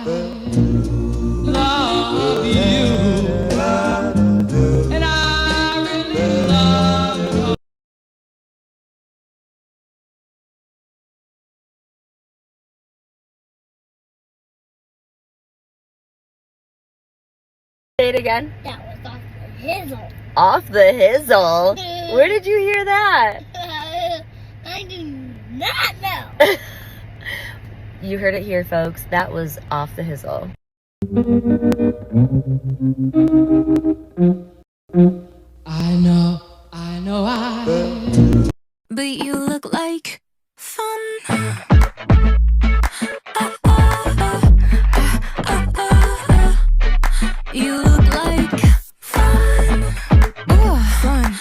love you, and I really love you. Say it again. That was off the hizzle. Off the hizzle? Where did you hear that? I do not know. You heard it here, folks. That was off the hizzle. I know. But you look like fun. You look like fun. Ooh, fun.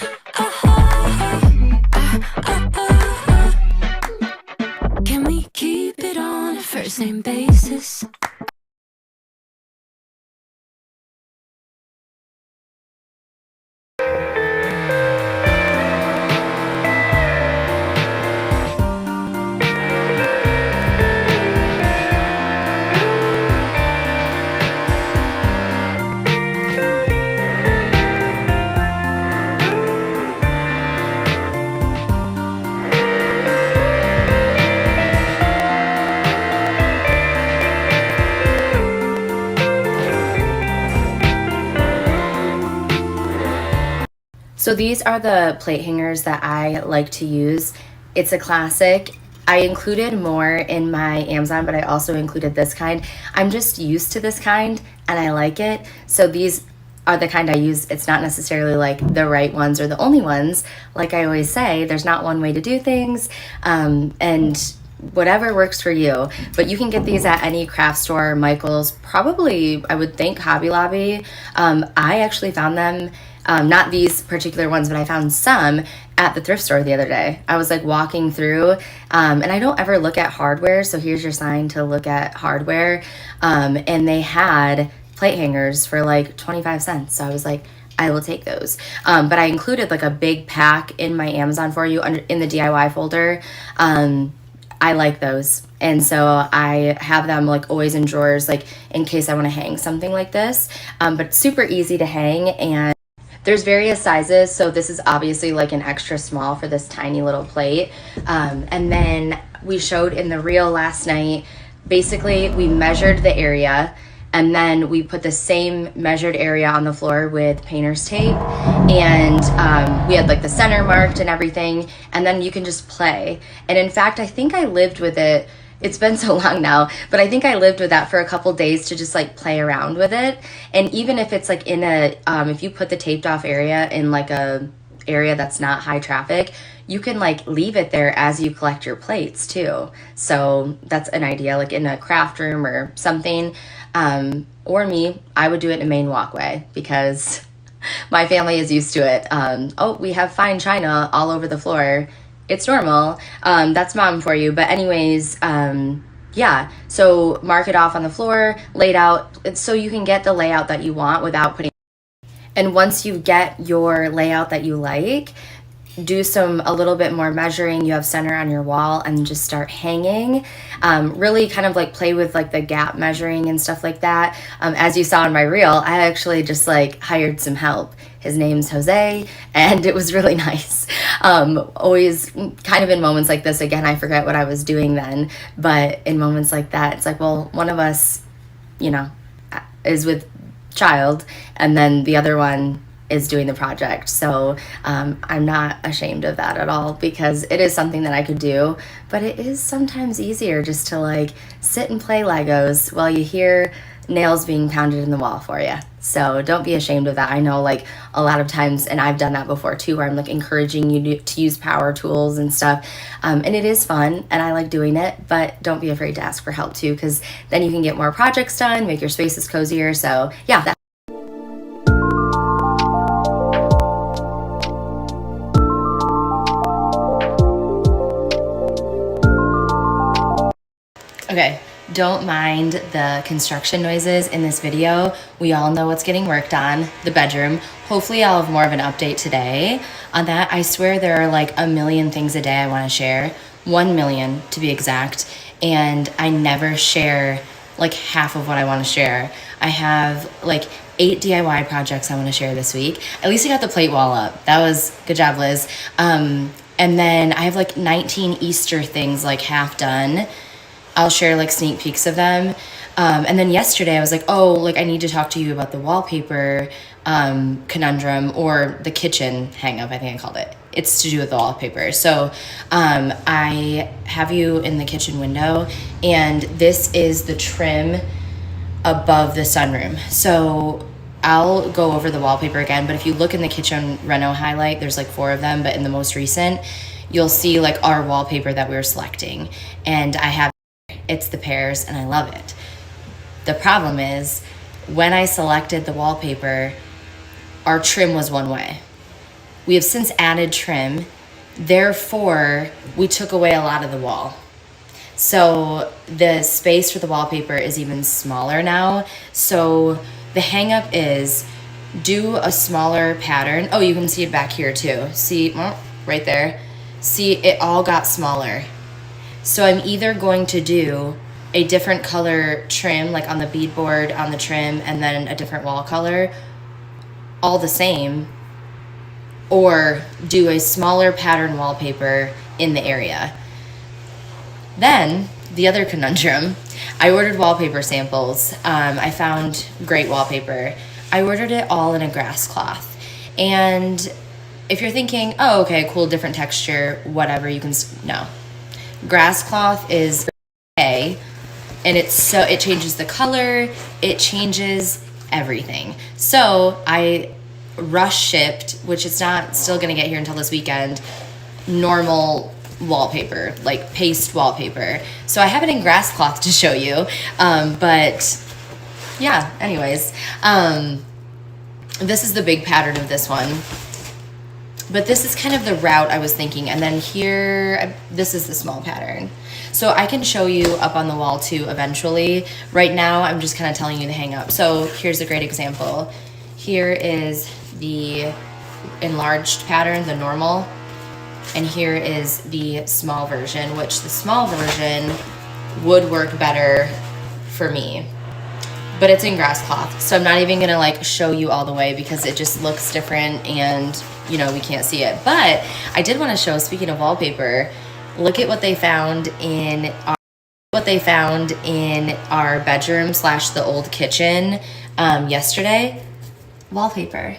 Can we keep it on a first name basis? So these are the plate hangers that I like to use. It's a classic. I included more in my Amazon, but I also included this kind. I'm just used to this kind and I like it. So these are the kind I use. It's not necessarily like the right ones or the only ones. Like I always say, there's not one way to do things. And whatever works for you. But you can get these at any craft store, Michael's, probably, I would think, Hobby Lobby. I actually found them, not these particular ones, but I found some at the thrift store the other day. I was like walking through, and I don't ever look at hardware, so here's your sign to look at hardware. And they had plate hangers for like 25 cents. So I was like, I will take those. But I included like a big pack in my Amazon for you in the DIY folder. I like those. And so I have them like always in drawers, like in case I want to hang something like this. But super easy to hang, and there's various sizes. So this is obviously like an extra small for this tiny little plate. And then we showed in the reel last night, basically we measured the area and then we put the same measured area on the floor with painter's tape, and we had like the center marked and everything, and then you can just play. And in fact, I think I lived with it, it's been so long now, but I think I lived with that for a couple days to just like play around with it. And even if it's like in a, if you put the taped off area in like a area that's not high traffic, you can like leave it there as you collect your plates too. So that's an idea, like in a craft room or something. Or me, I would do it in a main walkway because my family is used to it. Oh, we have fine china all over the floor. It's normal. That's mom for you. But anyways, yeah, so mark it off on the floor, laid out, so you can get the layout that you want without putting. And once you get your layout that you like, do a little bit more measuring. You have center on your wall and just start hanging. Really kind of like play with like the gap measuring and stuff like that. As you saw in my reel, I actually just like hired some help. His name's Jose, and it was really nice. Always kind of in moments like this, again, I forget what I was doing then, but in moments like that, it's like, well, one of us, you know, is with child, and then the other one is doing the project. So I'm not ashamed of that at all, because it is something that I could do, but it is sometimes easier just to like sit and play Legos while you hear nails being pounded in the wall for you. So don't be ashamed of that. I know like a lot of times, and I've done that before too, where I'm like encouraging you to use power tools and stuff. And it is fun and I like doing it, but don't be afraid to ask for help too, because then you can get more projects done, make your spaces cozier. So yeah, that. Okay, don't mind the construction noises in this video. We all know what's getting worked on, the bedroom. Hopefully I'll have more of an update today on that. I swear there are like a million things a day I want to share, 1 million to be exact, and I never share like half of what I want to share. I have like 8 DIY projects I want to share this week. At least I got the plate wall up. That was good job, Liz. And then I have like 19 Easter things like half done. I'll share like sneak peeks of them. And then yesterday I was like, oh, like I need to talk to you about the wallpaper conundrum, or the kitchen hang up, I think I called it. It's to do with the wallpaper. So I have you in the kitchen window, and this is the trim above the sunroom. So I'll go over the wallpaper again, but if you look in the kitchen reno highlight, there's like 4 of them, but in the most recent, you'll see like our wallpaper that we were selecting. And I have, it's the pears, and I love it. The problem is, when I selected the wallpaper, our trim was one way. We have since added trim, therefore we took away a lot of the wall. So the space for the wallpaper is even smaller now. So the hang up is, do a smaller pattern. Oh, you can see it back here too. See, right there. See, it all got smaller. So I'm either going to do a different color trim, like on the beadboard, on the trim, and then a different wall color, all the same, or do a smaller pattern wallpaper in the area. Then, the other conundrum, I ordered wallpaper samples. I found great wallpaper. I ordered it all in a grass cloth. And if you're thinking, oh, okay, cool, different texture, whatever, you can, no. Grass cloth is okay, and it changes the color, it changes everything. So I rush shipped, which it's not still gonna get here until this weekend, normal wallpaper, like paste wallpaper. So I have it in grass cloth to show you, but yeah, anyways, this is the big pattern of this one. But this is kind of the route I was thinking. And then here, this is the small pattern. So I can show you up on the wall too eventually. Right now, I'm just kind of telling you the hang up. So here's a great example. Here is the enlarged pattern, the normal. And here is the small version, which the small version would work better for me. But it's in grass cloth, so I'm not even gonna like show you all the way because it just looks different and you know we can't see it. But I did want to show, speaking of wallpaper, look at what they found in our bedroom slash the old kitchen yesterday. Wallpaper.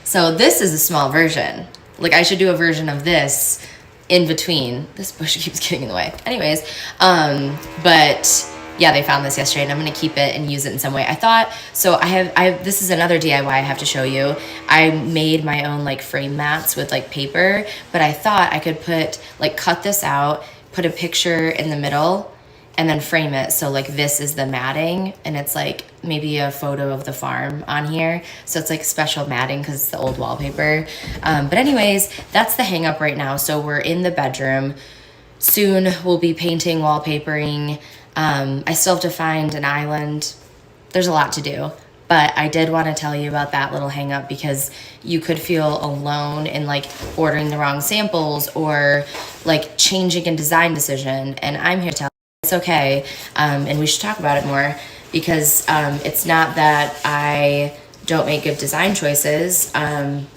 So this is a small version. Like I should do a version of this in between. This bush keeps getting in the way. Anyways, but yeah, they found this yesterday and I'm gonna keep it and use it in some way. I thought, so I have, this is another DIY I have to show you. I made my own like frame mats with like paper, but I thought I could cut this out, put a picture in the middle and then frame it. So like this is the matting and it's like maybe a photo of the farm on here. So it's like special matting because it's the old wallpaper. But anyways, that's the hang up right now. So we're in the bedroom. Soon we'll be painting, wallpapering. I still have to find an island. There's a lot to do, but I did want to tell you about that little hang up because you could feel alone in like ordering the wrong samples or like changing a design decision. And I'm here to tell you it's okay. And we should talk about it more because it's not that I don't make good design choices,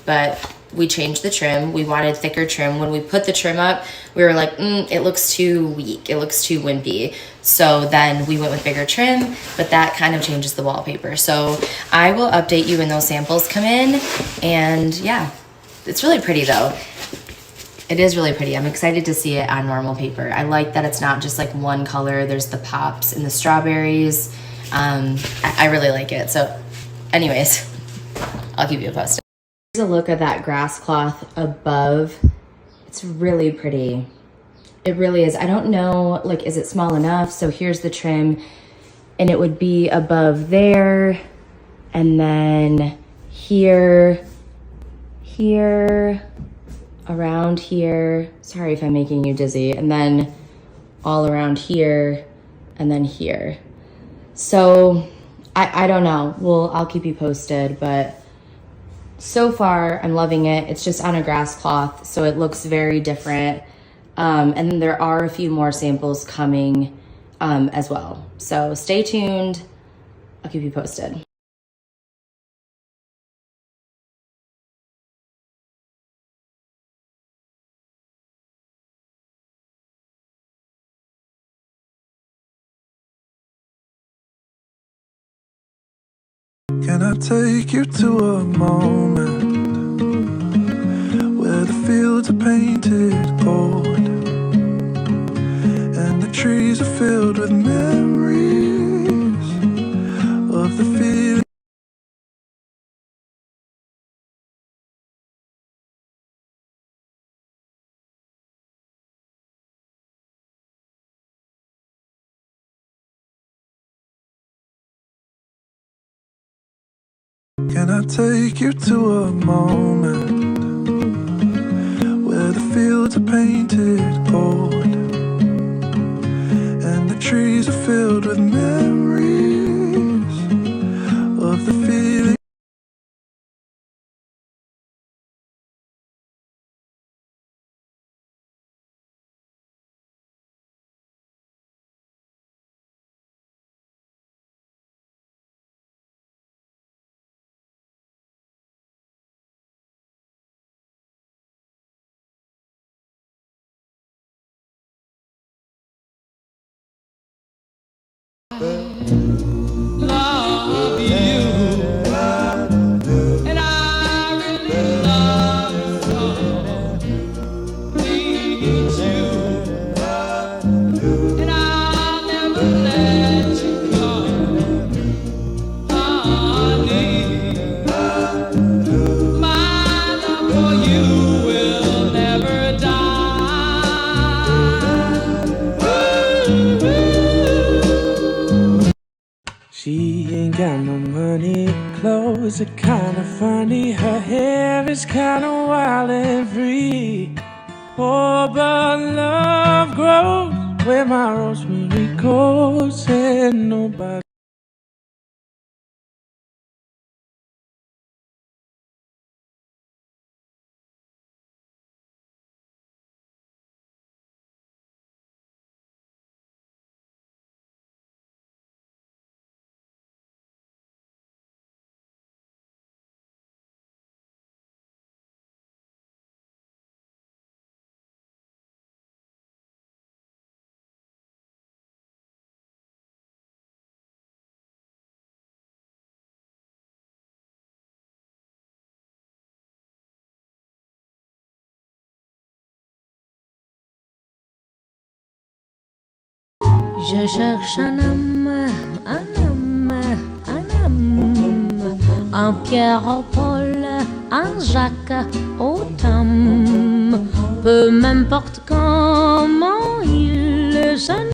but we changed the trim. We wanted thicker trim. When we put the trim up, we were like, it looks too weak. It looks too wimpy. So then we went with bigger trim, but that kind of changes the wallpaper. So I will update you when those samples come in. And yeah, it's really pretty though. It is really pretty. I'm excited to see it on normal paper. I like that it's not just like one color. There's the pops and the strawberries. I really like it. So anyways, I'll keep you posted. Here's a look at that grass cloth above. It's really pretty. It really is. I don't know, like, is it small enough? So here's the trim and it would be above there and then here, around here. Sorry if I'm making you dizzy. And then all around here and then here. So I don't know. Well, I'll keep you posted, but so far, I'm loving it. It's just on a grass cloth, so it looks very different. And then there are a few more samples coming as well. So stay tuned. I'll keep you posted. Can I take you to a moment where the fields are painted gold and the trees are filled with memories of the feeling? Can I take you to a moment where the fields are painted gold and the trees are filled with memories of the feeling? Love you, and I really love you so. Need you, and I'll never let you go, honey. My love for you will never die. She ain't got no money, clothes are kinda funny, her hair is kinda wild and free. Oh, but love grows where my rosemary goes, and nobody. Je cherche un homme, un Pierre, un Paul, un Jacques, au Tom. Peu m'importe comment il se